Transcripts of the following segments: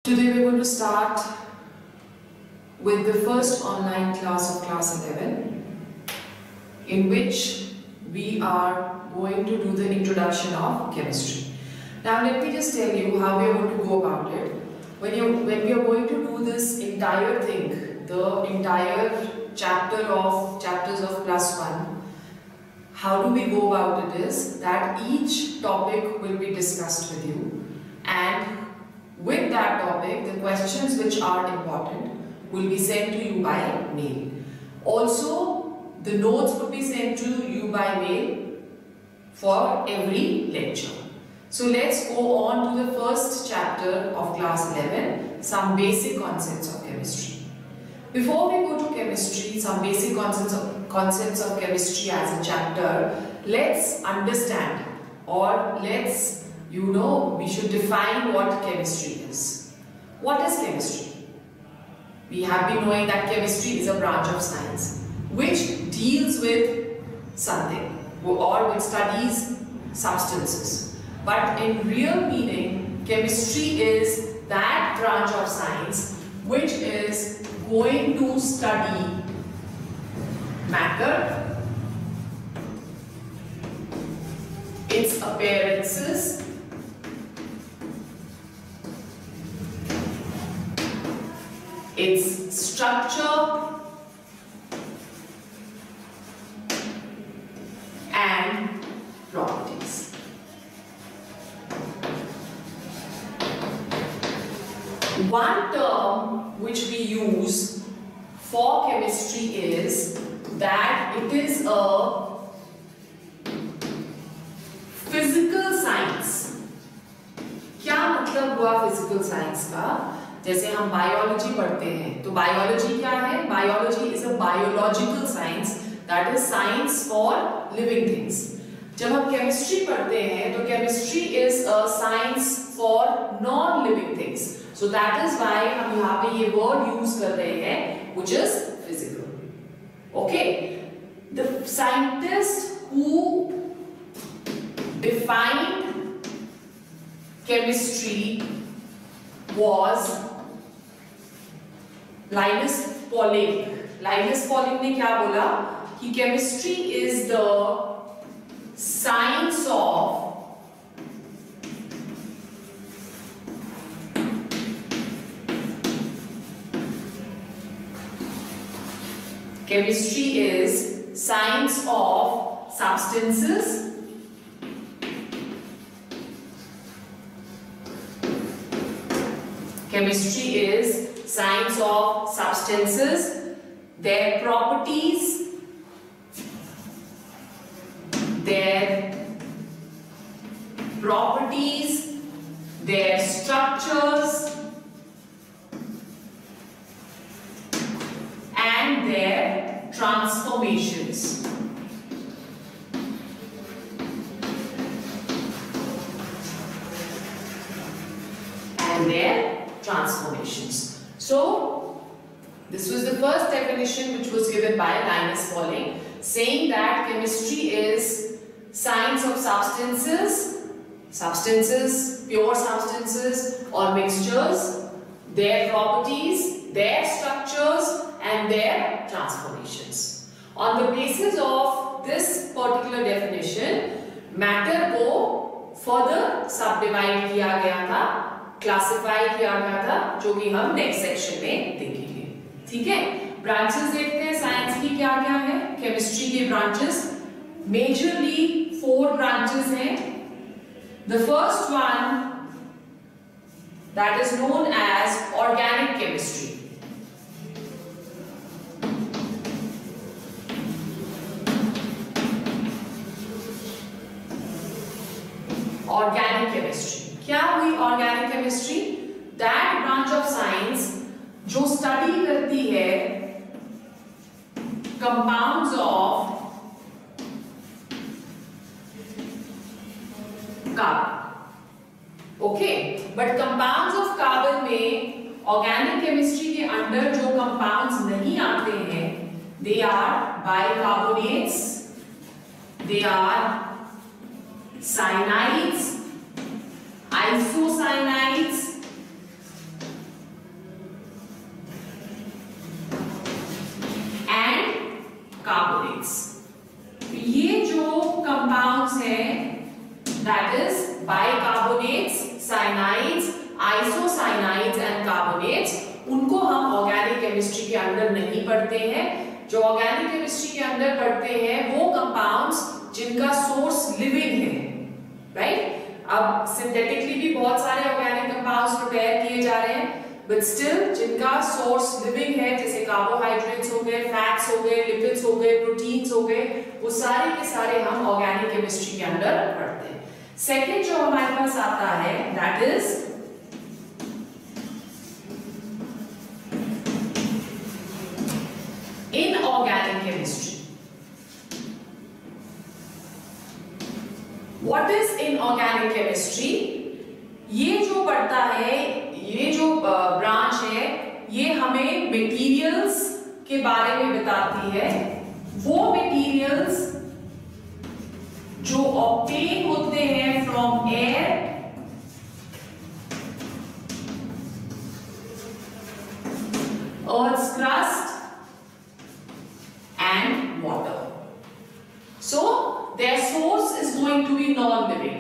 Today we're going to start with the first online class of class 11, in which we are going to do the introduction of chemistry. Now let me just tell you how we are going to go about it. When we are going to do this entire thing, the entire chapters of plus 1, how do we go about it is that each topic will be discussed with you, and with that topic, the questions which are important will be sent to you by mail. Also, the notes will be sent to you by mail for every lecture. So let's go on to the first chapter of class 11, some basic concepts of chemistry. Before we go to chemistry, some basic concepts of chemistry as a chapter, let's understand, or we should define what chemistry is. What is chemistry? We have been knowing that chemistry is a branch of science which deals with something or which studies substances. But in real meaning, chemistry is that branch of science which is going to study matter, its appearances, its structure, and properties. One term which we use for chemistry is that it is a physical science. क्या मतलब हुआ physical science का? जैसे हम biology पढ़ते हैं तो biology क्या है? Biology is a biological science, that is science for living things. जब हम केमिस्ट्री पढ़ते हैं तो chemistry is a science for non living things. So that is why हम यहाँ पे ये वर्ड यूज कर रहे हैं which is physical. Okay, the scientist who defined chemistry was Linus Pauling. Linus Pauling ने क्या बोला कि chemistry is the science of substances, chemistry is science of substances, their properties, their structures, and their transformations. So, this was the first definition which was given by Linus Pauling, saying that chemistry is science of substances, pure substances or mixtures, their properties, their structures, and their transformations. On the basis of this particular definition, matter को further subdivide किया गया था, classify किया गया था, जो कि हम नेक्स्ट सेक्शन में देखेंगे. ठीक है, ब्रांचेस देखते हैं साइंस की क्या क्या है. केमिस्ट्री के ब्रांचेस मेजरली 4 ब्रांचेस हैं. The first one that is known as organic chemistry. Organic chemistry क्या हुई? Organic chemistry that branch of science जो स्टडी करती है compounds of carbon. Okay, but compounds of carbon में ऑर्गेनिक केमिस्ट्री के under जो compounds नहीं आते हैं, they are bicarbonates, they are cyanides, isocyanide, हैं, that is bicarbonates, cyanides, isocyanides and carbonates. उनको हम ऑर्गेनिक केमिस्ट्री के अंदर नहीं पढ़ते हैं। जो ऑर्गेनिक केमिस्ट्री के अंदर पढ़ते हैं वो कंपाउंड्स जिनका सोर्स लिविंग है, राइट? अब सिंथेटिकली भी बहुत सारे ऑर्गेनिक कंपाउंड्स प्रिपेयर किए जा रहे हैं, बट स्टिल जिनका सोर्स लिविंग है, जैसे कार्बोहाइड्रेट्स हो गए, फैट्स हो गए, लिपिड्स हो गए, प्रोटीन्स हो गए, वो सारे के सारे हम ऑर्गेनिक केमिस्ट्री के अंदर पढ़ते हैं। सेकंड जो हमारे पास आता है that is inorganic chemistry. What is inorganic chemistry? ये जो पढ़ता है, ये जो ब्रांच है, ये हमें मटेरियल्स के बारे में बताती है। वो मटेरियल्स जो ऑब्टेन होते हैं from air, earth's crust and water. So their source is going to be non-living.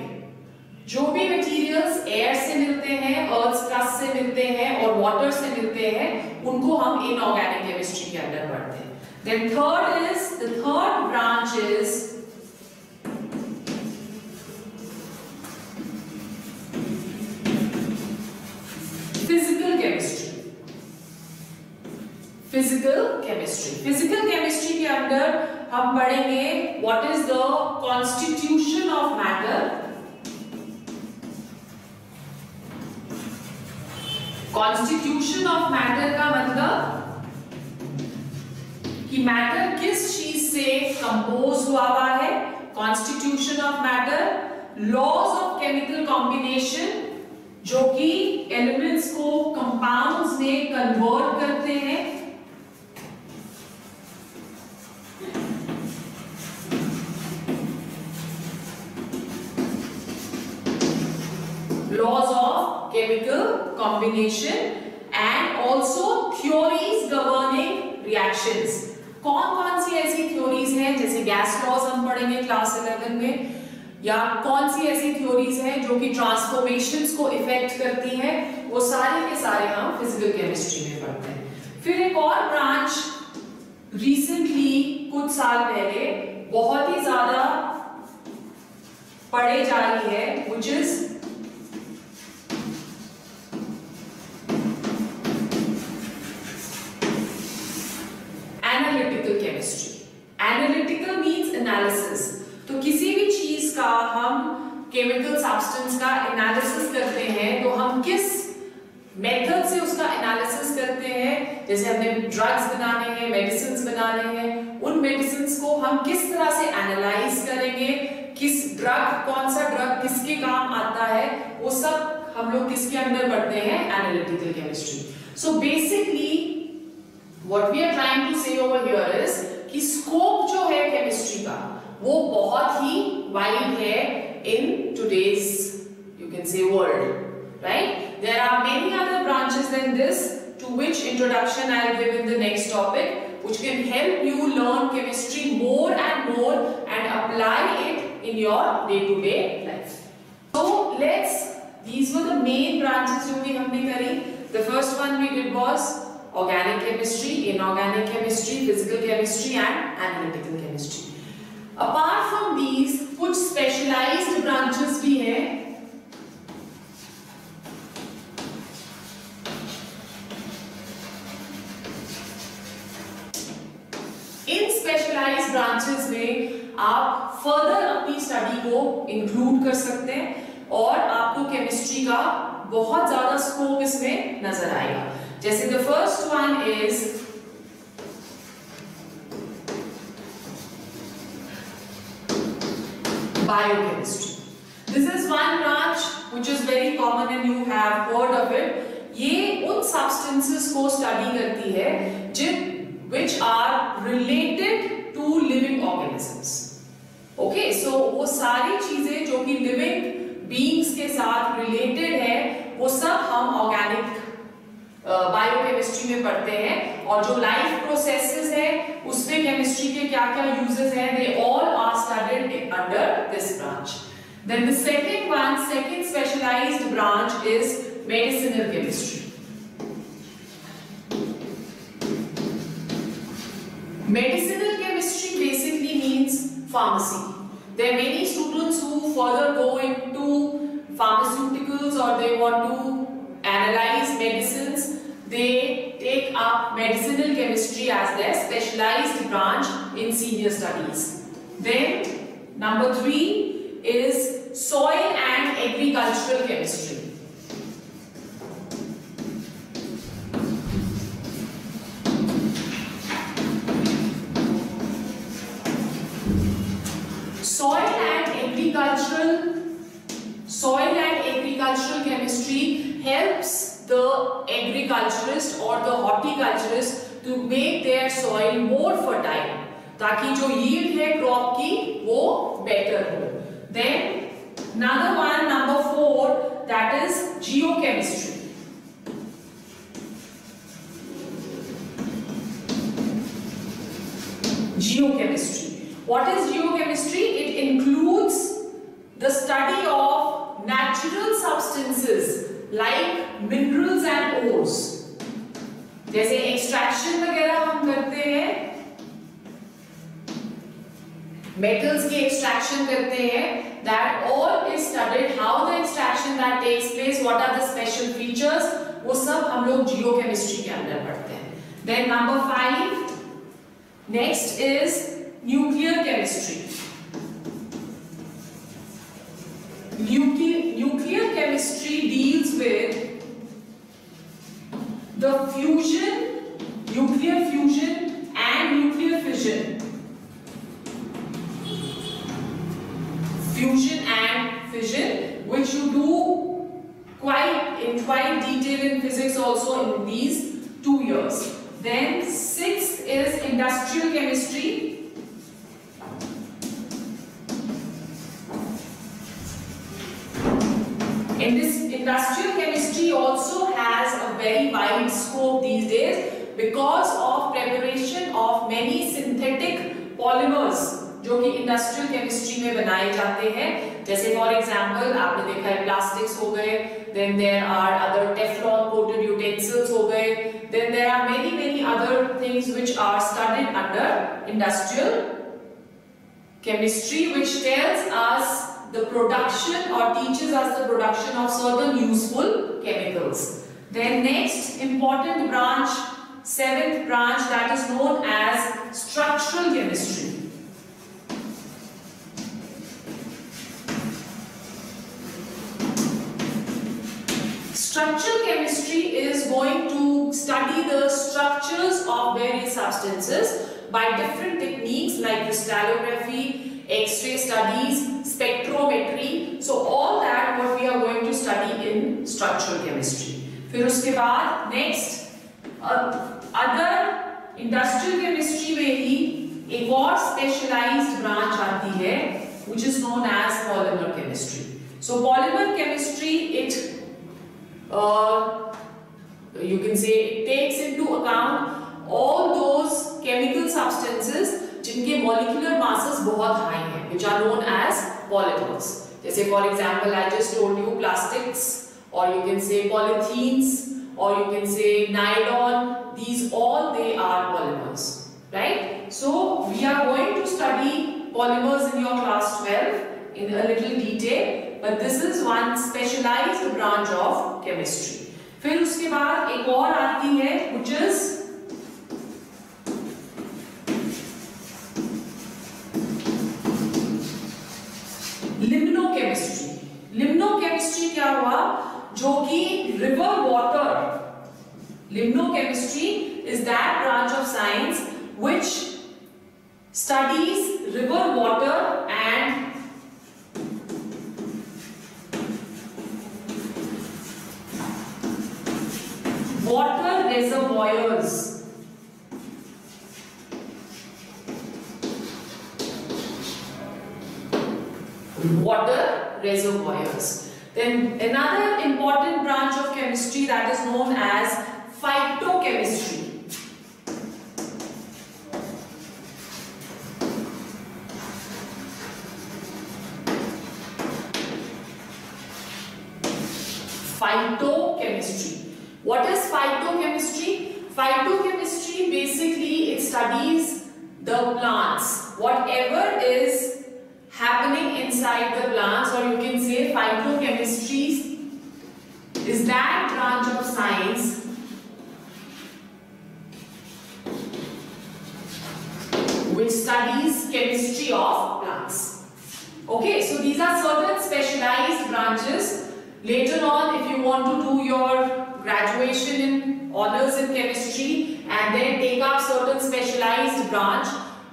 जो भी materials air से मिलते हैं, earth's crust से मिलते हैं और water से मिलते हैं, उनको हम inorganic chemistry के अंदर पढ़ते हैं. Then the third branch is physical chemistry. Physical chemistry के अंदर हम पढ़ेंगे what is the constitution of matter. Constitution of matter का मतलब कि मैटर किस चीज से कंपोज हुआ है। Constitution of matter, laws of chemical combination जो कि एलिमेंट्स को कंपाउंड्स में कन्वर्ट करते हैं, laws of chemical combination and also theories governing reactions। कौन सी ऐसी थ्योरीज हैं, जैसे गैस लॉज हम पढ़ेंगे क्लास 11 में, या कौन सी ऐसी थ्योरीज हैं जो कि ट्रांसफॉर्मेशंस को इफेक्ट करती हैं, वो सारे के सारे हम फिजिकल केमिस्ट्री में पढ़ते हैं। फिर एक और ब्रांच रिसेंटली कुछ साल पहले बहुत ही ज्यादा पढ़े जा रही है, which is analytical chemistry. Analytical means analysis. तो किसी भी चीज का हम केमिकल सब्सटेंस का एनालिसिस करते हैं तो हम किस मेथड से उसका एनालिसिस करते हैं। जैसे हमने ड्रग्स बनाने हैं, मेडिसिन्स बनाने हैं, उन मेडिसिन्स को हम किस तरह से एनालाइज करेंगे, किस ड्रग, कौन सा ड्रग किसके काम आता है, वो सब हम लोग किसके अंदर पढ़ते हैं, analytical chemistry. So basically what we are trying to say over here is कि स्कोप जो है केमिस्ट्री का वो बहुत ही वाइड है in today's you can say world, right? There are many other branches than this to which introduction I'll give in the next topic, which can help you learn chemistry more and more and apply it in your day-to-day life. So these were the main branches जो भी हमने करी. The first one we did was organic chemistry, inorganic chemistry, physical chemistry and analytical chemistry. Apart from these, कुछ specialized branches भी हैं. इन specialized branches में आप further अपनी study को include कर सकते हैं और आपको chemistry का बहुत ज़्यादा scope इसमें नजर आएगा. जैसे the first one is biochemistry. This is one branch which is very common and you have heard of it. ये उन substances को study करती है which are related to living organisms. Okay, so वो सारी चीजें जो कि living beings के साथ related है, वो सब हम organic बायोकेमिस्ट्री में पढ़ते हैं. और जो लाइफ प्रोसेसेस है उसमें केमिस्ट्री के क्या क्या यूजेस हैं, they all are studied under this branch. Then the second specialized branch is medicinal chemistry. Medicinal chemistry basically means pharmacy. There are many students who further go into pharmaceuticals or they want to analyze medicines. They take up medicinal chemistry as their specialized branch in senior studies. Then number 3 is soil and agricultural chemistry. Soil and agricultural chemistry helps the agriculturist or the horticulturist to make their soil more fertile, ताकि जो yield है crop की वो better हो. Then another one, number 4, that is geochemistry. Geochemistry. What is geochemistry? It includes the study of natural substances like minerals and ores. जैसे extraction वगैरह हम करते हैं, metals की extraction करते हैं, that all is studied. How the extraction that takes place, what are the special features, वो सब हम लोग geochemistry के अंदर पढ़ते हैं. Then number 5, next is nuclear chemistry. Nuclear chemistry deals with the fusion, nuclear fusion and nuclear fission. Fusion and fission, which you do in quite detail in physics also in these 2 years. Then 6th is industrial chemistry. In this industrial chemistry also has a very wide scope these days because of preparation of many synthetic polymers जो कि industrial chemistry में बनाए जाते हैं. जैसे for example आपने देखा है plastics हो गए, then there are other Teflon coated utensils हो गए, then there are many other things which are studied under industrial chemistry, which tells us the production or teaches us the production of certain useful chemicals. Then next important branch, 7th branch, that is known as structural chemistry. Structural chemistry is going to study the structures of various substances by different techniques like crystallography, X-ray studies, spectrometry. So all that what we are going to study in structural chemistry. फिर उसके बाद next other industrial chemistry में ही एक और specialized branch आती है which is known as polymer chemistry. So polymer chemistry, it you can say it takes into account all those chemical substances जिनके molecular masses बहुत high हैं, which are known as polymers. जैसे for example I just told you plastics, or you can say polythenes, or you can say nylon. These all they are polymers, right? So we are going to study polymers in your class 12 in a little detail, but this is one specialized branch of chemistry. फिर उसके बाद एक और आती है which is लिम्नोकेमिस्ट्री. लिम्नोकेमिस्ट्री क्या हुआ? जो कि river water, limnochemistry is that branch of science which studies river water and water reservoirs. Water reservoirs. Then another important branch of chemistry that is known as phytochemistry. phytochemistry. What is phytochemistry? Phytochemistry basically it studies the plants, whatever is happening inside the plants, or you can say phytochemistry is that branch of science which studies chemistry of plants. Okay, so these are certain specialized branches. Later on, if you want to do your graduation in honors in chemistry and then take up certain specialized branch,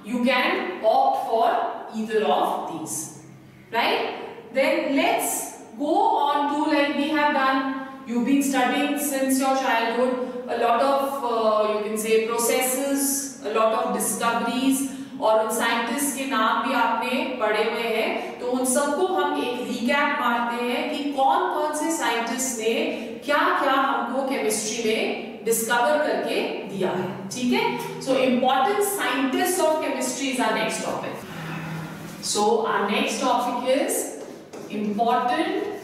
you can opt for either of these, right? Then let's go on to, like we have done, you've been studying since your childhood a lot of you can say processes, a lot of discoveries, और उन scientist के नाम भी आपने पढ़े हुए हैं, तो उन सबको हम एक रिकैप मारते हैं कि कौन कौन से साइंटिस्ट ने क्या क्या हमको केमिस्ट्री में डिस्कवर करके दिया है, ठीक है? So important scientist of chemistry is our next topic. So our next topic is important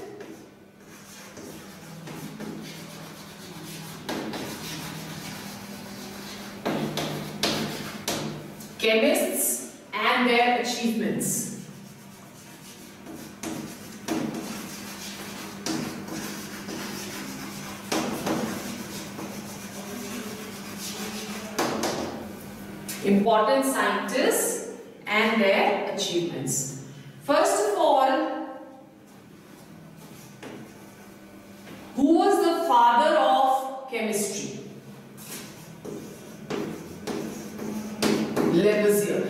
chemists and their achievements. Important scientists and their achievements. First of all, who was the father of chemistry? Lavoisier.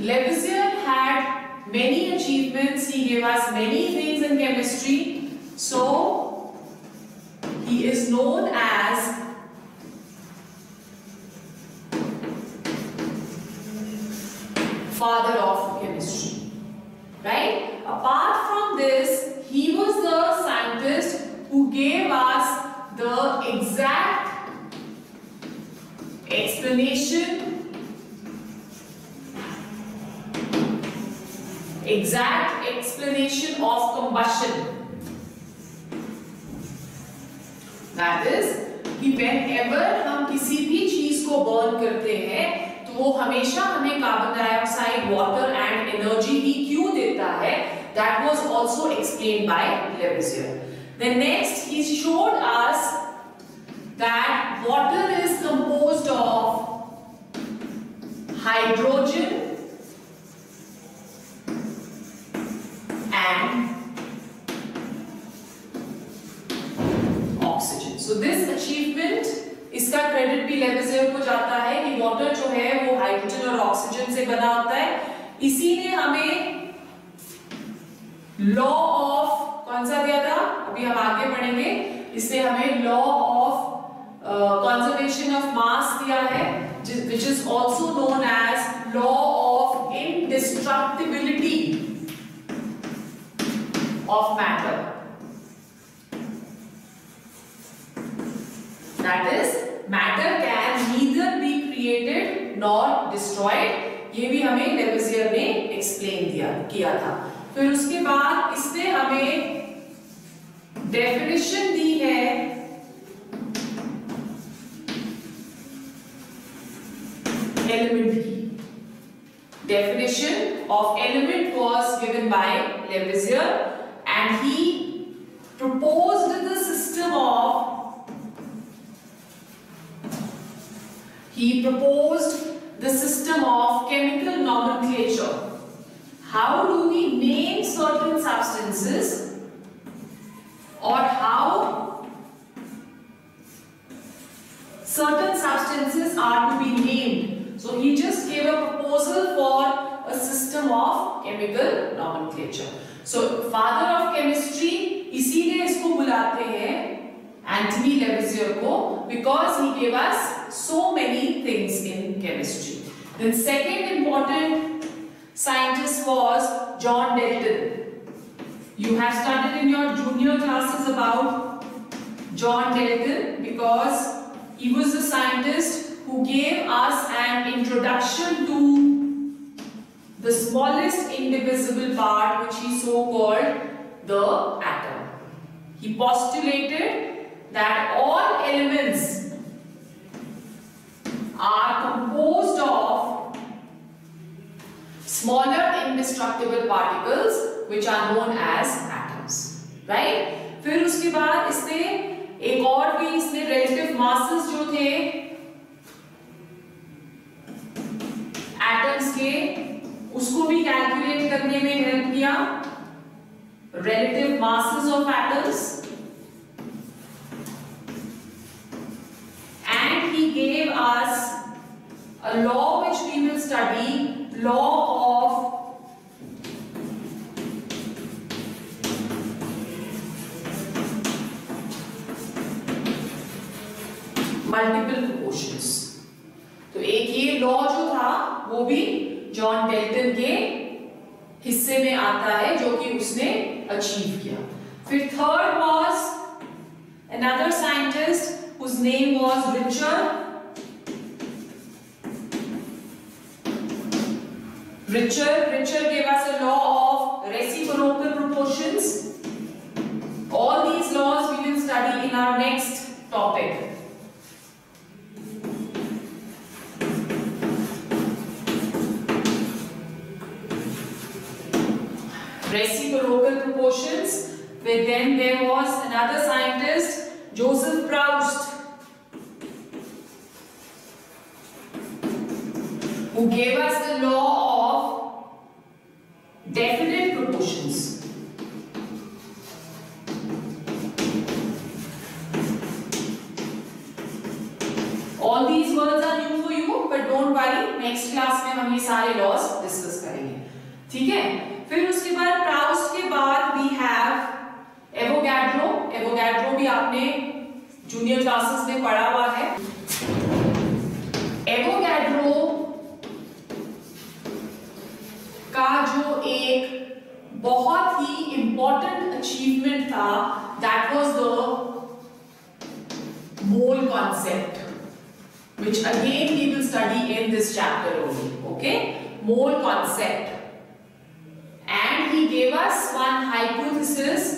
Lavoisier had many achievements. He gave us many things in chemistry. So he is known as father of chemistry, right? Apart from this, he was the scientist who gave us the exact explanation, of combustion. That is कि whenever हम किसी भी चीज को burn करते हैं तो वो हमेशा हमें carbon dioxide, water and energy ही क्यों देता है? That was also explained by Lavoisier. Then next he showed us that water is composed of hydrogen oxygen. So this achievement, इसका क्रेडिट भी लेविसियर को जाता है कि वाटर जो है वो हाइड्रोजन और ऑक्सीजन से बना होता है. इसी ने हमें लॉ ऑफ कौन सा दिया था, अभी हम आगे पढ़ेंगे. इससे हमें law of conservation of mass दिया है, which is also known as law of indestructibility of matter. That is, matter can neither be created nor destroyed. ये भी हमें लेविसियर ने एक्सप्लेन किया था. फिर उसके बाद इसने हमें डेफिनेशन दी है एलिमेंट की. Definition of element was given by Lavoisier, and he proposed the system of chemical nomenclature. How do we name certain substances, or how certain substances are to be named? So he just gave a proposal for a system of chemical nomenclature. So father of chemistry, इसीलिए इसको बुलाते हैं Anthony Lavoisier को, because he gave us so many things in chemistry. Then second important scientist was John Dalton. You have studied in your junior classes about John Dalton because he was the scientist who gave us an introduction to the smallest indivisible part, which he so called the atom. He postulated that all elements are composed of smaller indestructible particles which are known as atoms, right? फिर उसके बाद इसने एक और भी इसने relative masses जो थे atoms के उसको भी calculate करने में help किया, relative masses of atoms, and he gave us a law which we will study, law of multiple proportions. तो एक ये लॉ जो था वो भी जॉन डेल्टन के हिस्से में आता है जो कि उसने अचीव किया. फिर third was another scientist whose name was Richard. Richard gave us a law of reciprocal proportions. All these laws we will study in our next topic. Reciprocal proportions. Then there was another scientist, Joseph Proust, who gave us the law of definite proportions. All these words are new for you, but don't worry, next class में हम ये सारे laws discuss करेंगे, ठीक है? फिर उसके बाद प्राउस्ट के बाद we have एवोगैड्रो. एवोगैड्रो भी आपने जूनियर क्लासेस में पढ़ा हुआ है. एवोगैड्रो का जो एक बहुत ही इंपॉर्टेंट अचीवमेंट था, that was the mole concept, which again we will study in this chapter only. Okay, mole concept. And he gave us one hypothesis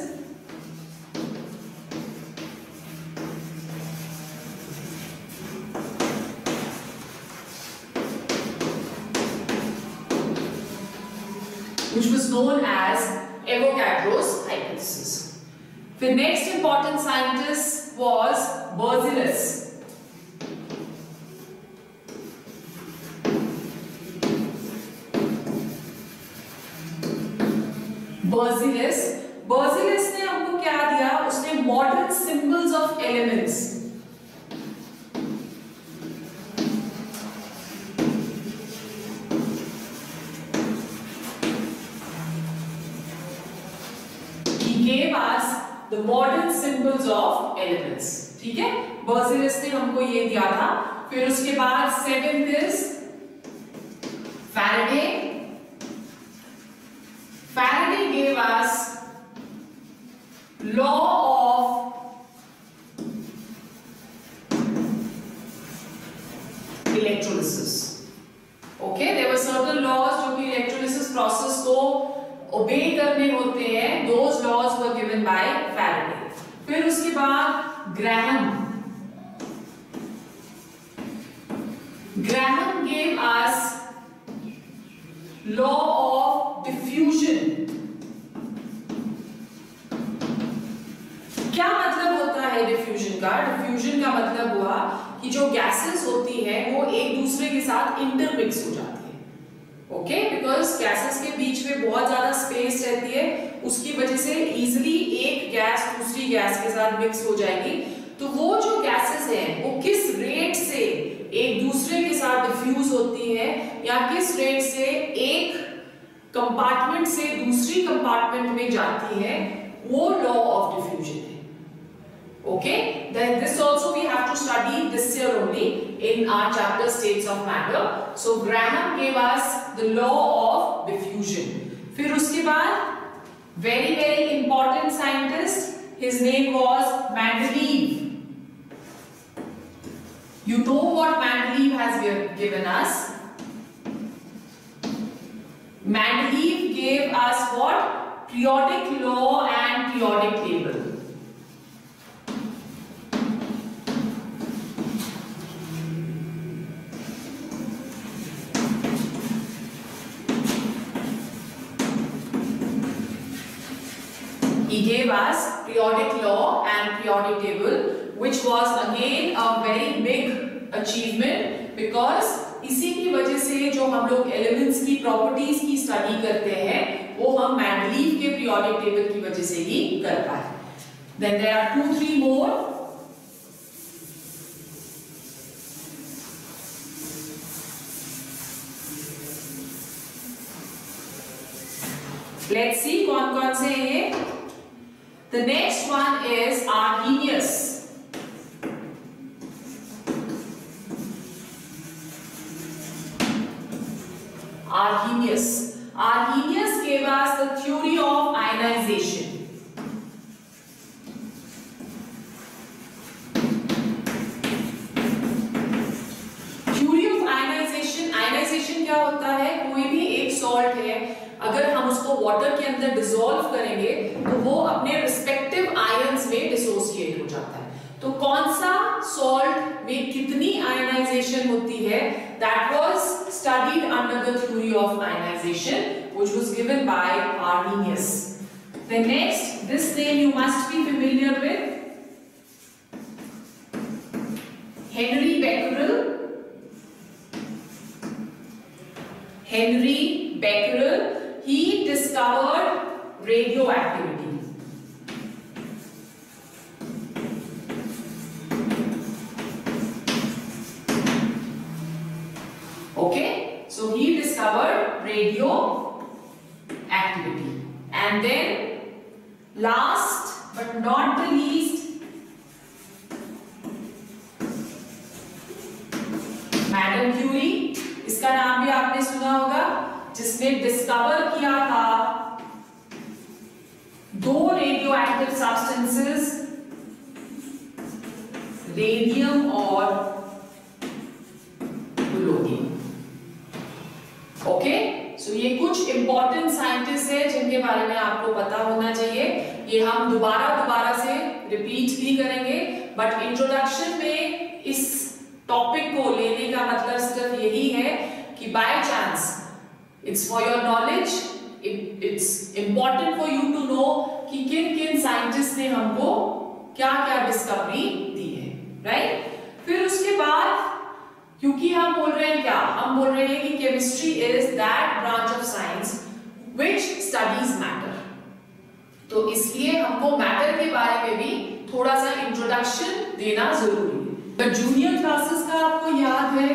which was known as Avogadro's hypothesis. The next important scientist was Berzelius. Berzelius ने हमको क्या दिया? उसने modern symbols of elements. He gave us the modern symbols of elements. ठीक है? Berzelius ने हमको ये दिया था. फिर उसके बाद seventh is Faraday. Faraday gave us law of electrolysis. Okay, there were certain laws जो कि electrolysis process को obey करने होते हैं. Those laws were given by Faraday. फिर उसके बाद Graham gave us law of diffusion. क्या मतलब होता है डिफ्यूजन का? डिफ्यूजन का मतलब हुआ कि जो गैसेस होती हैं वो एक दूसरे के साथ इंटरमिक्स हो जाती है. ओके, बिकॉज गैसेस के बीच में बहुत ज्यादा स्पेस रहती है, उसकी वजह से इजीली एक गैस दूसरी गैस के साथ मिक्स हो जाएगी. तो वो जो गैसेस हैं वो किस रेट से एक दूसरे के साथ डिफ्यूज होती है या किस रेट से एक कंपार्टमेंट से दूसरी कंपार्टमेंट में जाती है, वो लॉ ऑफ डिफ्यूजन है. Okay, then this also we have to study this year only in our chapter states of matter. So Graham gave us the law of diffusion. फिर उसके बाद very important scientist, his name was Mendeleev. You know what Mendeleev has given us? Mendeleev gave us what? Periodic law and periodic table. He gave us periodic law and periodic table, which was again a very big achievement because इसी की वजह से जो हम लोग elements की properties की study करते हैं वो हम मेंडलीव के periodic table की वजह से ही कर पाए. Then there are 2-3 more. Let's see कौन-कौन से हैं. The next one is Arrhenius. Arrhenius gave us the theory of ionization. Theory of ionization. Ionization क्या होता है? कोई भी एक सॉल्ट है, अगर हम उसको वाटर के अंदर डिसॉल्व करेंगे तो वो अपने रिस्पेक्टिव आयंस में डिसोसिएट हो जाता है. तो कौन सा सॉल्ट में कितनी आयनाइजेशन होती है, that was studied under the theory of ionization, which was given by Arrhenius. The next, this name you must be familiar with, Henry Becquerel. Henry Becquerel, he discovered radioactivity. Okay, so he discovered radioactivity. And then last but not the least, madam Curie, इसका नाम भी आपने सुना होगा, जिसने discover किया था 2 radioactive substances, radium और पोलोनियम. ओके, सो ये कुछ इंपॉर्टेंट साइंटिस्ट है जिनके बारे में आपको पता होना चाहिए. ये हम दोबारा से रिपीट भी करेंगे, बट इंट्रोडक्शन में इस टॉपिक को लेने का मतलब सिर्फ यही है कि by chance it's for your knowledge, it's important for you to know कि किन साइंटिस्ट ने हमको क्या डिस्कवरी दी है, राइट. फिर उसके बाद, क्योंकि हम बोल रहे हैं क्या, हम बोल रहे हैं कि chemistry is that branch of science which studies matter, तो इसलिए हमको मैटर के बारे में भी थोड़ा सा इंट्रोडक्शन देना जरूरी है. बट जूनियर क्लासेस का आपको याद है,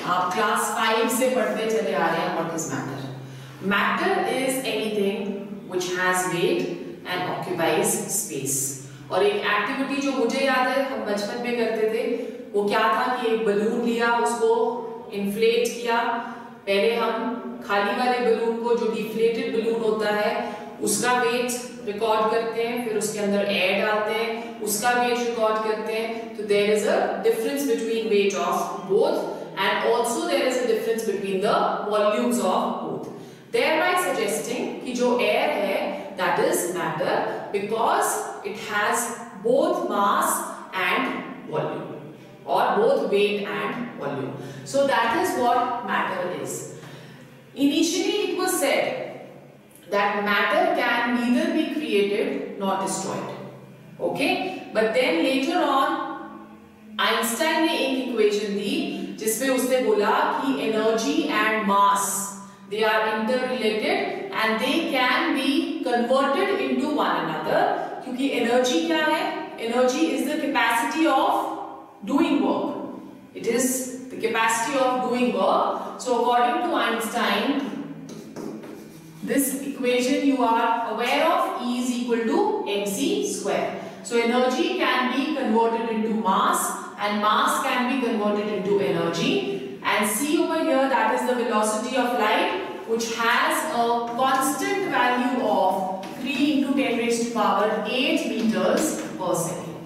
आप क्लास 5 से पढ़ते चले आ रहे हैं what is matter. Matter is anything which has weight and occupies space. और एक एक्टिविटी जो मुझे याद है हम बचपन में करते थे, वो क्या था कि एक बलून लिया, उसको इन्फ्लेट किया. पहले हम खाली वाले बलून को, जो डिफ्लेटेड बलून होता है, उसका वेट रिकॉर्ड करते हैं, फिर उसके अंदर एयर डालते हैं, उसका वेट रिकॉर्ड करते हैं. तो there is a difference between weight of both and also there is a difference between the volumes of both, thereby suggesting कि जो एयर है that is matter because it has both mass and volume, or both weight and volume. So that is what matter is. Initially it was said that matter can neither be created nor destroyed. Okay, but then later on Einstein ने एक equation दी जिसमें उसने बोला कि energy and mass, they are interrelated and they can be converted into one another. क्योंकि energy क्या है? Energy is the capacity of doing work. It is the capacity of doing work. So according to Einstein, this equation you are aware of, E is equal to mc square. So energy can be converted into mass and mass can be converted into energy. And see over here, that is the velocity of light, which has a constant value of 3 into 10 raised to power 8 meters per second.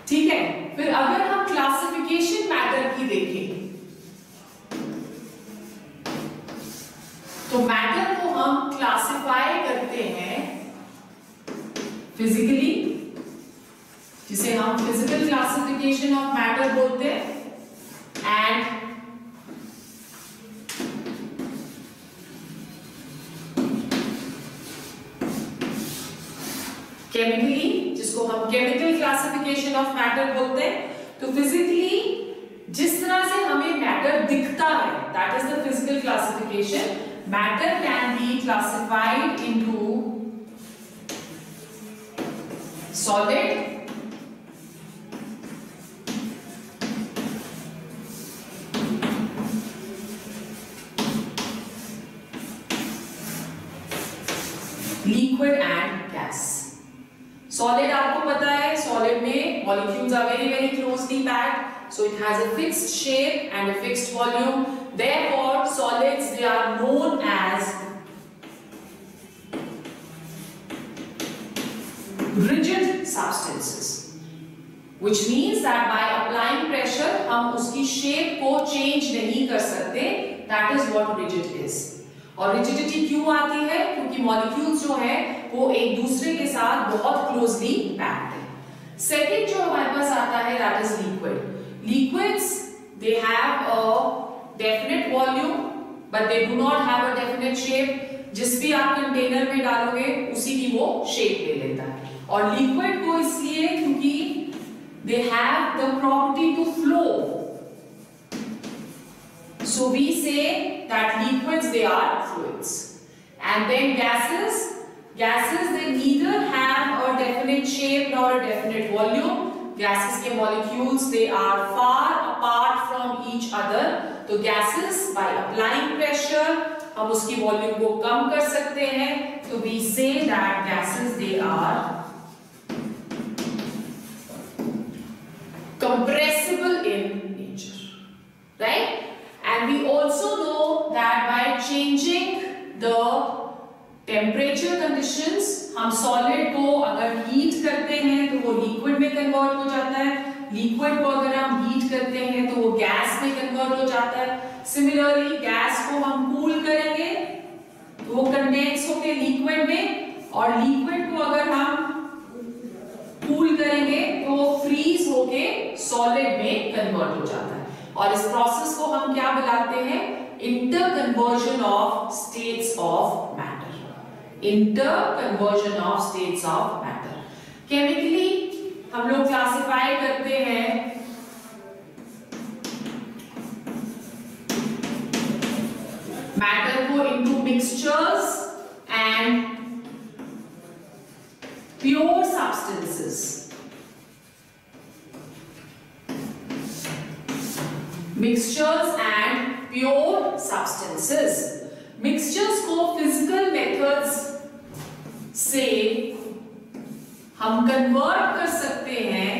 ठीक है. फिर अगर हम classification matter की देखें, तो matter को हम क्लासिफाई करते हैं फिजिकली, जिसे हम फिजिकल क्लासिफिकेशन ऑफ मैटर बोलते हैं, एंड केमिकली, जिसको हम केमिकल क्लासिफिकेशन ऑफ मैटर बोलते हैं। तो फिजिकली जिस तरह से हमें मैटर दिखता है, that is the physical classification. Matter can be classified into solid, liquid and gas. Solid आपको पता है, सॉलिड में molecules are very very closely packed, so it has a fixed shape and a fixed volume. Therefore solids they are known as rigid substances, which means that by applying pressure हम उसकी shape को change नहीं कर सकते। That is what rigid is। और rigidity क्यों आती है? क्योंकि मॉलिक्यूल्स जो है वो एक दूसरे के साथ बहुत क्लोजली पैक्ड है। सेकंड जो हमारे पास आता है that is liquid। Liquids they have a definite volume but they do not have a definite shape। जिस भी आप कंटेनर में डालोगे उसी की वो शेप ले लेता है। और लिक्विड को इसलिए क्योंकि they have the property to flow, so we say that liquids they are fluids। And then gases they neither have a definite shape nor a definite volume। gases के molecules they are far apart from each other। तो gases by applying pressure हम उसकी volume को कम कर सकते हैं। तो we say that gases they are compressible in nature, right? And we also know that by changing the temperature conditions हम solid को अगर heat करते हैं तो वो liquid में convert हो जाता है, liquid को अगर हम heat करते हैं तो वो gas में convert हो जाता है। Similarly gas को हम cool करेंगे तो वो condense होके liquid में, और liquid को अगर हम कूल करेंगे तो वो फ्रीज होके सॉलिड में कन्वर्ट हो जाता है। और इस प्रोसेस को हम क्या बुलाते हैं? Inter conversion of states of matter. Inter conversion of states of matter. Chemically हम लोग क्लासिफाई करते हैं मैटर को into mixtures and pure substances। Mixtures and pure substances। Mixtures को physical methods से हम convert कर सकते हैं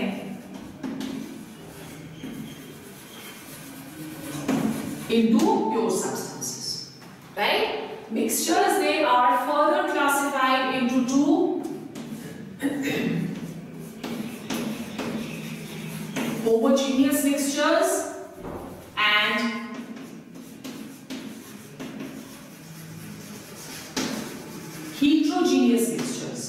into pure substances, right? Mixtures they are further classified into two homogeneous mixtures and heterogeneous mixtures।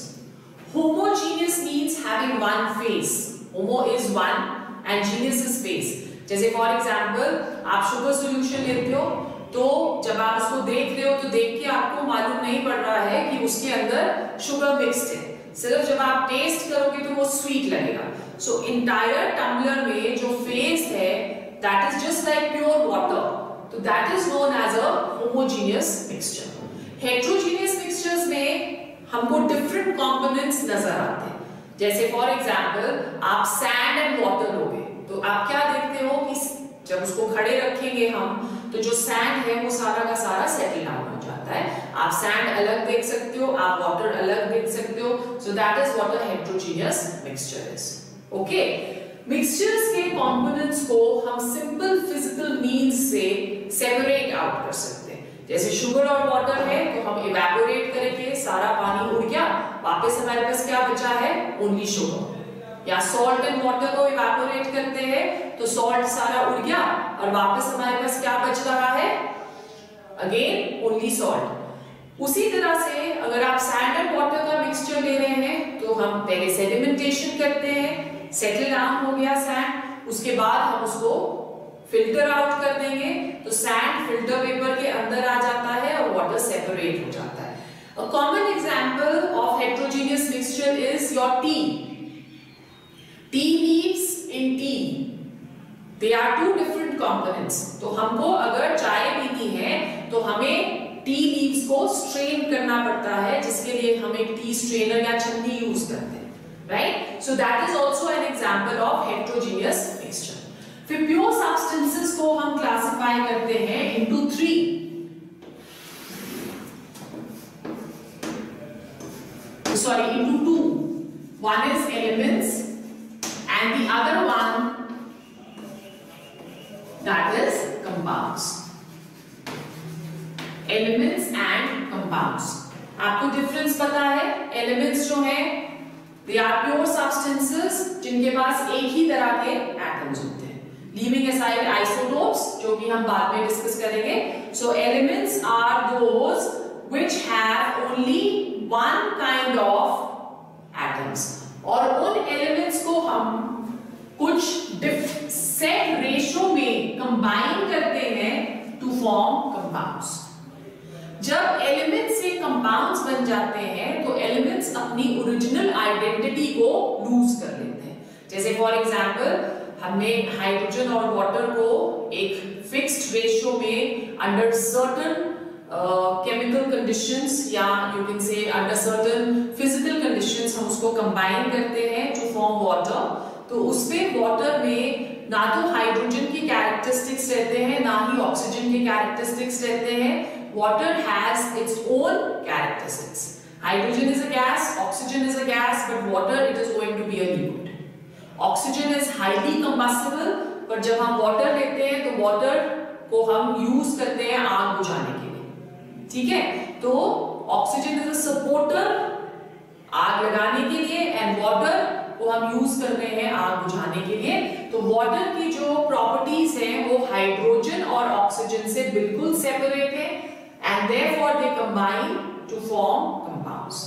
Homogeneous means having one phase। Homo is one and geneous is phase। जैसे for example आप sugar solution लेते हो तो जब आप उसको देख रहे हो तो देख के आपको मालूम नहीं पड़ रहा है कि उसके अंदर शुगर मिक्स्ड है, सिर्फ जब आप टेस्ट करोगे तो वो स्वीट लगेगा। सो इंटायर टम्बलर में जो फेज है that is just like pure water, तो that is known as a homogeneous mixture. Heterogeneous mixtures में हमको डिफरेंट कंपोनेंट्स नजर आते हैं। जैसे फॉर एग्जांपल आप सैंड एंड वाटर लोगे तो आप क्या देखते हो कि जब उसको खड़े रखेंगे हम तो जो सैंड है वो सारा का सारा सेटल डाउन हो जाता है। आप सैंड अलग देख सकते हो, आप वाटर अलग देख सकते हो। So that is what a heterogeneous mixture is. Okay, mixtures के कंपोनेंट्स को हम सिंपल फिजिकल मींस से सेपरेट आउट कर सकते हैं। जैसे शुगर और वाटर है तो हम इवेपोरेट करेंगे, सारा पानी उड़ गया, वापस हमारे पास क्या बचा है? Only sugar. या सॉल्ट एंड वाटर को इवेपोरेट करते हैं तो सॉल्ट सारा उड़ गया और वापस हमारे पास क्या बच रहा है? Again only salt. उसी तरह से अगर आप सैंड एंड वाटर का मिक्सचर ले रहे हैं तो हम पहले सेडिमेंटेशन करते हैं, सेटल डाउन हो गया सैंड, उसके बाद हम उसको फिल्टर आउट कर देंगे तो सैंड फिल्टर पेपर के अंदर आ जाता है और वाटर सेपरेट हो जाता है। A common example of heterogeneous mixture is your tea. Tea leaves in tea, they are two different components. तो हमको अगर चाय पीनी है तो हमें टी लीव्स को स्ट्रेन करना पड़ता है, जिसके लिए हम एक टी स्ट्रेनर या छन्नी यूज करते हैं, right? So that is also an example of heterogeneous mixture. फिर प्योर सब्सटेंसेस को हम क्लासिफाई करते हैं into 3. Sorry, into 2. One is elements and the other one that is compounds. Elements and compounds. आपको डिफरेंस पता है? एलिमेंट्स जो हैं they are pure substances जिनके पास एक ही तरह के एटम्स होते हैं, leaving aside isotopes जो कि हम बाद में डिस्कस करेंगे. So elements are those which have only one kind of atoms. और उन elements को हम कुछ सेट रेशो में कंबाइन करते हैं to form compounds. जब एलिमेंट्स से कंपाउंड्स बन जाते हैं तो एलिमेंट्स अपनी ओरिजिनल आइडेंटिटी को लूज कर लेते हैं. जैसे फॉर एग्जांपल हमने हाइड्रोजन और वाटर को एक फिक्स्ड रेशियो में अंडर सर्टेन केमिकल कंडीशंस या you can say under certain physical conditions हम उसको कंबाइन करते हैं टू फॉर्म वाटर. तो उसमें वाटर में ना तो हाइड्रोजन की कैरेक्टरिस्टिक्स रहते हैं ना ही ऑक्सीजन के कैरेक्टरिस्टिक्स रहते हैं. Water has its own characteristics. Hydrogen is a gas, oxygen is a gas, but water it is going to be a liquid. Oxygen is highly combustible, पर जब हम water लेते हैं तो water को हम use करते हैं आग बुझाने के लिए, ठीक है? तो oxygen is a supporter आग लगाने के लिए and water को हम use कर रहे हैं आग बुझाने के लिए. तो water की जो properties हैं वो हाइड्रोजन और ऑक्सीजन से बिल्कुल separate है. And therefore they combine to form compounds.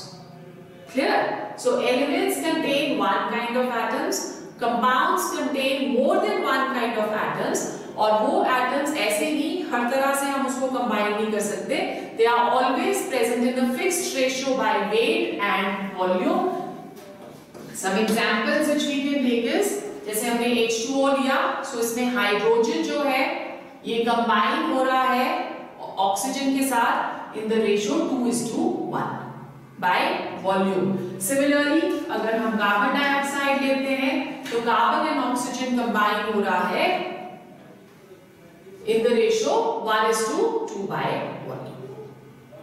Clear? So elements contain one kind of atoms, compounds contain more than one kind of atoms, और वो atoms ऐसे ही हर तरह से हम उसको combine नहीं कर सकते. They are always present in a fixed ratio by weight and volume. Some examples which we can take is जैसे हमने H2O लिया, so इसमें हाइड्रोजन जो है ये combine हो रहा है ऑक्सीजन के साथ in the ratio 2:1 by volume. Similarly, अगर हम कार्बन डाइऑक्साइड लेते हैं तो कार्बन एंड ऑक्सीजन कंबाइन हो रहा है in the ratio 1:2 by volume.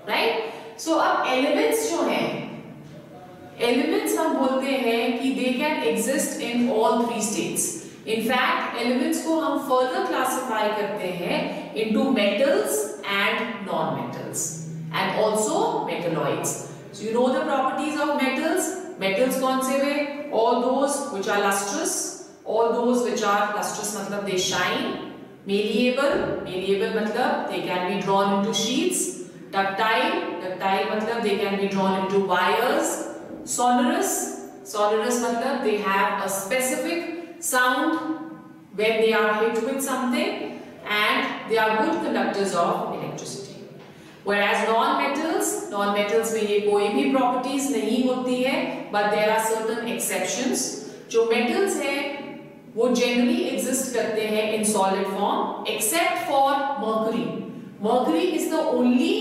Right? So अब elements जो हैं, elements हम बोलते हैं कि they can exist in all 3 states. In fact, elements को हम further classify करते हैं into metals and non-metals and also metalloids. So you know the properties of metals. Metals कौन से हुए? All those which are lustrous, all those which are lustrous मतलब they shine. Malleable, malleable मतलब they can be drawn into sheets. Ductile, ductile मतलब they can be drawn into wires. Sonorous, sonorous मतलब they have a specific sound when they are hit with something, and they are good conductors of electricity. Whereas non-metals, non-metals में ये कोई भी properties नहीं होती है, but there are certain exceptions. जो metals हैं वो generally exist करते हैं in solid form, except for mercury. Mercury is the only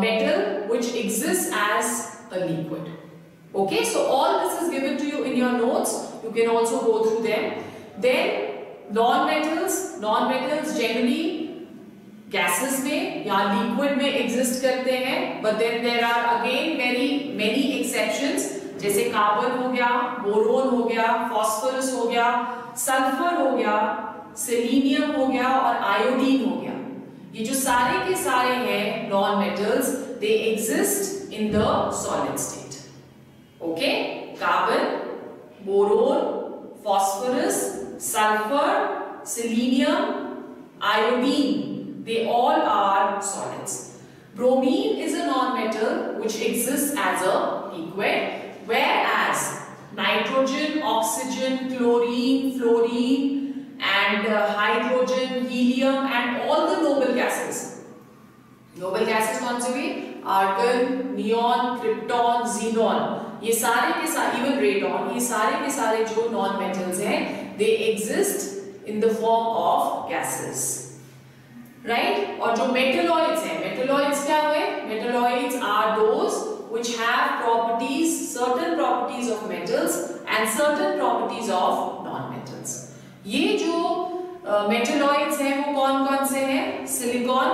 metal which exists as a liquid. Okay, so all this is given to you in your notes. You can also go through them. Then non-metals, non-metals generally gases में या liquid में exist करते हैं, but then there are again very many exceptions. जैसे carbon हो गया, boron हो गया, फॉस्फोरस हो गया, सल्फर हो गया, सेलेनियम हो गया और आयोडीन हो गया. ये जो सारे के सारे हैं non-metals, they exist in the solid state. Okay, carbon, boron, phosphorus, sulfur, selenium, iodine, they all are solids. Bromine is a non-metal which exists as a liquid, whereas nitrogen, oxygen, chlorine, fluorine and hydrogen, helium and all the noble gases. Noble gases कौन से भी? Argon, neon, krypton, xenon, ये सारे के सारे, even radon, ये सारे के सारे जो नॉन मेटल्स हैं, they exist in the form of gases, right. और जो मेटलॉइड्स हैं, मेटलॉइड्स क्या हुए? Metalloids are those which have properties, certain properties of metals and certain properties of non-metals. ये जो मेटलॉइड्स हैं वो कौन-कौन से हैं? Silicon,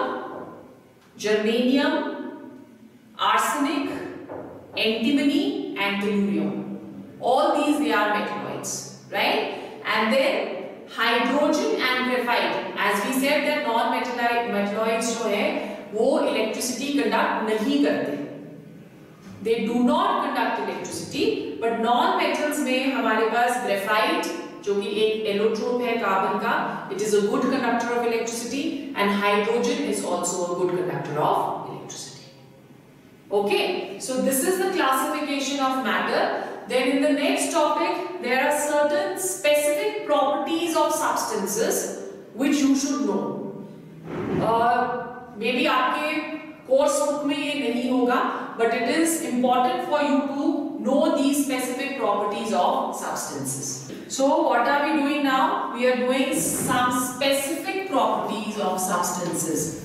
germanium, arsenic, antimony and tellurium. All these they are metalloids, right? And then hydrogen and graphite. As we said that non-metalloids जो है वो इलेक्ट्रिसिटी कंडक्ट नहीं करते. They do not conduct electricity, but non-metals में हमारे पास graphite जो कि एक एलोट्रोप है कार्बन का, it is a good conductor of electricity, and hydrogen is also a good conductor of electricity. Okay, so this is the classification of matter. Then in the next topic, there are certain specific properties of substances which you should know. Maybe आपके course book में ये नहीं होगा, but it is important for you to know these specific properties of substances. So what are we doing now? We are doing some specific properties of substances.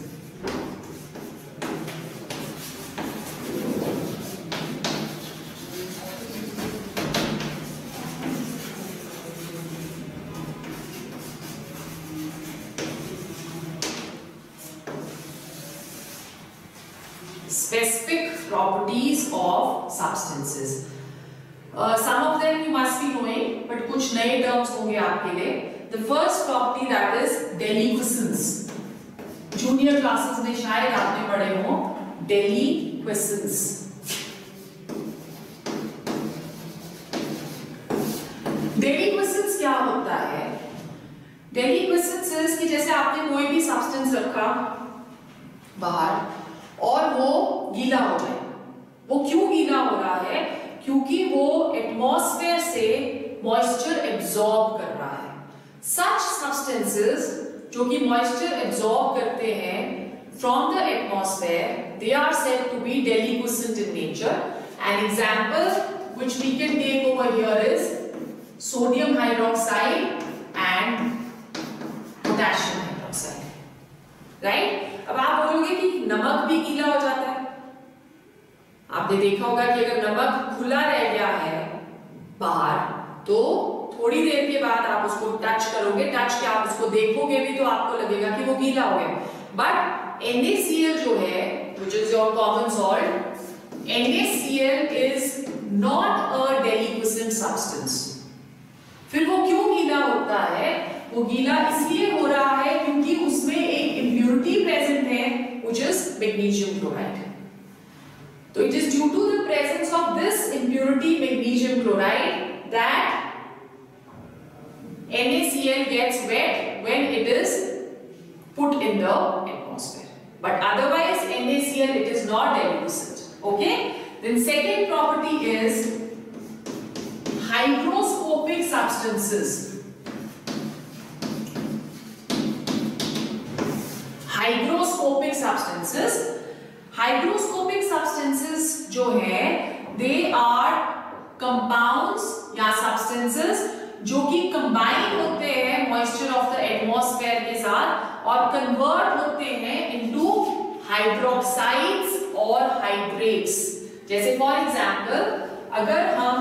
Specific properties of substances. Some of them you must be knowing, but कुछ नए terms होंगे आपके लिए. The first property that is deliquescence. Junior classes में शायद आपने पढ़े हो deliquescence. Deliquescence क्या होता है? Deliquescence is कि जैसे आपने कोई भी substance रखा बाहर और वो गीला हो जाए. वो क्यों गीला हो रहा है? क्योंकि वो एटमॉस्फेयर से मॉइस्चर एब्जॉर्ब कर रहा है. Such substances जो कि मॉइस्चर एब्जॉर्ब करते हैं from the atmosphere, they are said to be deliquescent in nature. An example which we can take over here is sodium hydroxide and potassium hydroxide, right? अब आप बोलोगे कि नमक भी गीला हो जाता है. आपने देखा होगा कि अगर नमक खुला रह गया है बाहर तो थोड़ी देर के बाद आप उसको टच करोगे, टच के आप उसको देखोगे भी तो आपको लगेगा कि वो गीला हो गया. बट NaCl जो है, which is your common salt, NaCl is not a deliquescent substance. फिर वो क्यों गीला होता है? वो गीला इसलिए हो रहा है क्योंकि उसमें एक impurity present है, which is magnesium chloride. So it is due to the presence of this impurity magnesium chloride that NaCl gets wet when it is put in the atmosphere. But otherwise NaCl it is not deliquescent. Okay? Then second property is hygroscopic substances. Hygroscopic substances. Hygroscopic substances जो है, they are compounds या substances जो कि combine होते हैं moisture of the atmosphere के साथ और convert होते हैं into hydroxides और hydrates. जैसे for example, अगर हम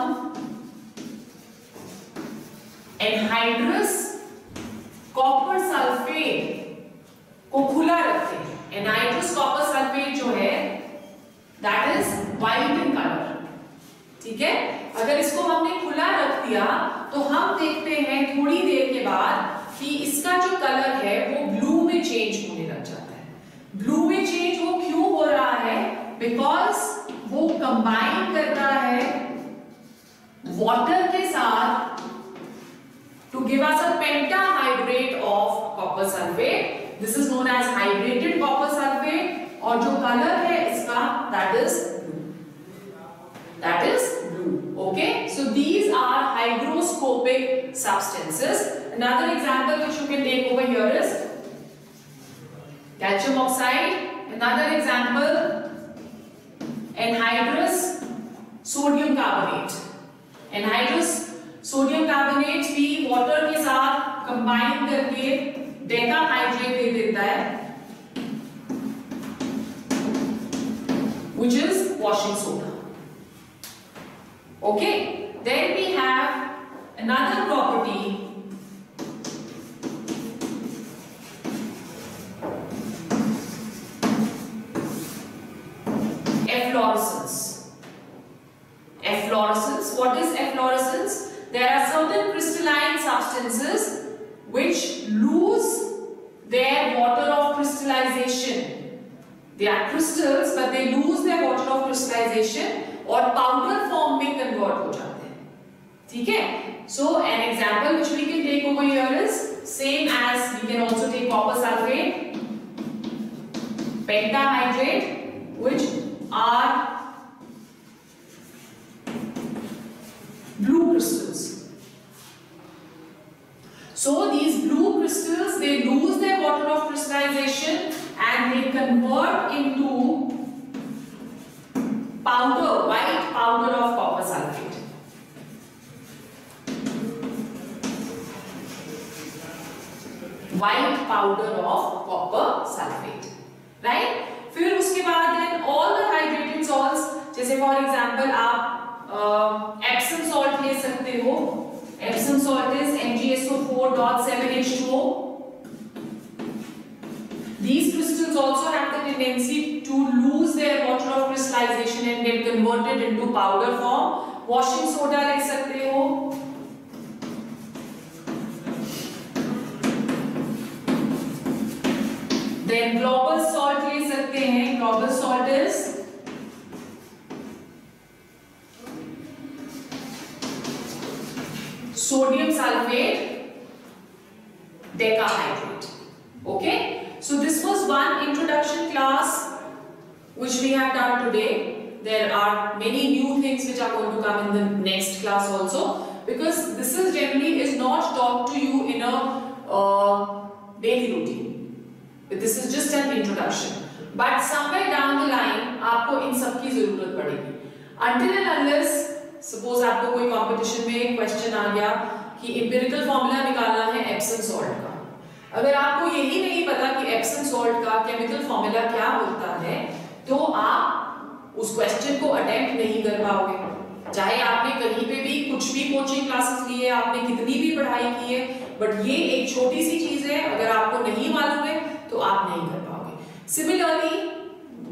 anhydrous copper sulfate को खुला रखते हैं, anhydrous copper sulfate जो है that is white in color, ठीक है. अगर इसको हमने खुला रख दिया तो हम देखते हैं थोड़ी देर के बाद कि इसका जो कलर है वो ब्लू में चेंज होने लग जाता है. ब्लू में चेंज वो क्यों हो रहा है? बिकॉज वो कंबाइन कर रहा है वाटर के साथ to give us a pentahydrate of copper sulfate. This is known as hydrated copper sulfate. और जो कलर है इसका that is blue. Okay, so these are hygroscopic substances. Another example which you can take over here is calcium oxide. Another example anhydrous sodium carbonate. Anhydrous sodium carbonate भी water के साथ combine करके decahydrate दे देता है, which is washing soda. Okay, then we have another property, efflorescence. Efflorescence, what is efflorescence? There are certain crystalline substances which lose their water of crystallization. They are crystals but they lose their water of crystallization और powder form में convert हो जाते हैं, ठीक है? So an example which we can take over here is same as we can also take copper sulfate, pentahydrate, which are blue crystals. So these blue crystals, they lose their water of crystallization and they convert into powder, white powder of copper sulfate. White powder of copper sulfate, right? फिर उसके बाद then all the hydrated salts, जैसे for example आप Epsom salt ले सकते हो. Epsom salt is MgSO4.7H2O. These crystals also have the tendency to lose their water of crystallization and get converted into powder form. Washing soda ले सकते हो. Then global salt ले सकते हैं. Global salt is sodium sulfate decahydrate. Okay, so this was one introduction class which we have done today. There are many new things which are going to come in the next class also, because this is generally is not taught to you in a daily routine. This is just an introduction, but somewhere down the line आपको इन सब की जरूरत पड़ेगी. Until and unless suppose आपको कोई competition में question आ गया कि एम्पिरिकल फॉर्मूला निकालना है एप्सम सॉल्ट का, अगर आपको यही नहीं पता कि एप्सम सॉल्ट का केमिकल फॉर्मूला क्या होता है, तो आप उस क्वेश्चन को अटेम्प्ट नहीं कर पाओगे. चाहे आपने कहीं पे भी कुछ भी कोचिंग क्लासेस ली है, आपने कितनी भी पढ़ाई की है, बट ये एक छोटी सी चीज है, अगर आपको नहीं मालूम है तो आप नहीं कर पाओगे. Similarly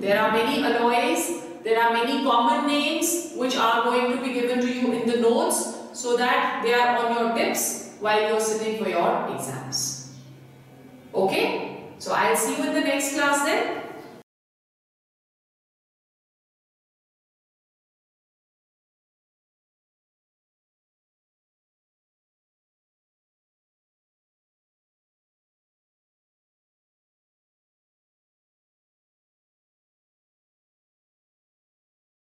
there are many alloys. There are many common names which are going to be given to you in the notes so that they are on your tips while you are sitting for your exams. Okay? So I'll see you in the next class then.